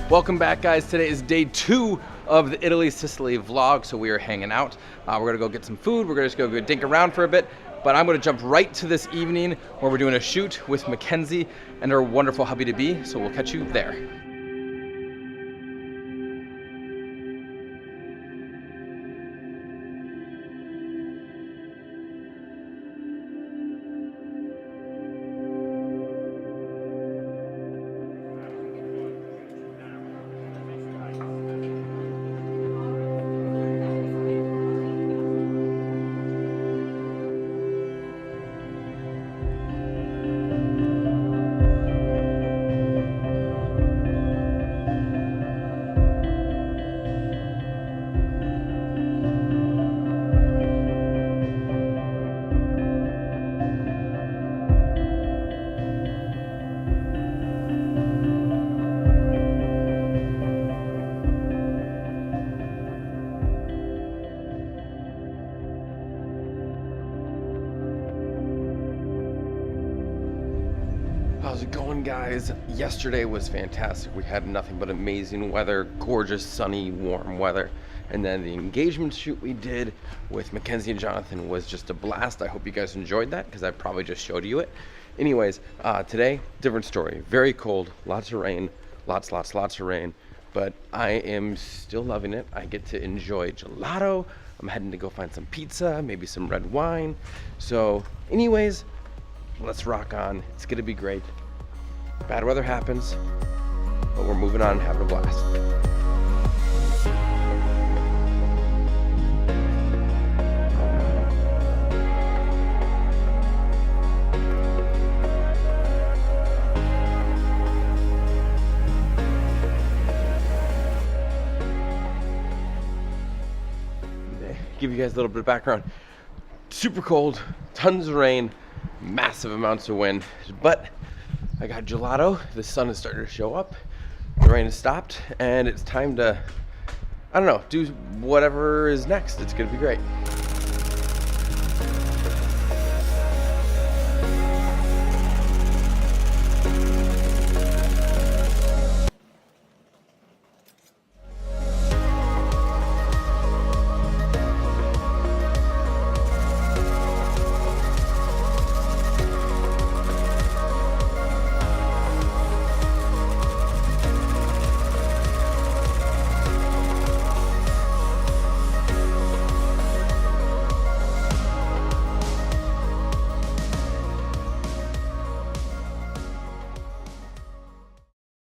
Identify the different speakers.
Speaker 1: Welcome back, guys. Today is day 2 of the Italy Sicily vlog, so we are hanging out. We're gonna go get some food. We're gonna just go dink around for a bit, but I'm gonna jump right to this evening where we're doing a shoot with Mackenzie and her wonderful hubby-to-be, so we'll catch you there. How's it going, guys? Yesterday was fantastic. We had nothing but amazing weather, gorgeous, sunny, warm weather. And then the engagement shoot we did with Mackenzie and Jonathan was just a blast. I hope you guys enjoyed that because I probably just showed you it. Anyways, today, different story. Very cold, lots of rain, lots of rain. But I am still loving it. I get to enjoy gelato. I'm heading to go find some pizza, maybe some red wine. So anyways, let's rock on. It's gonna be great. Bad weather happens, but we're moving on and having a blast. Give you guys a little bit of background. Super cold, tons of rain, massive amounts of wind, but I got gelato. The sun is starting to show up, the rain has stopped, and it's time to, I don't know, do whatever is next. It's gonna be great.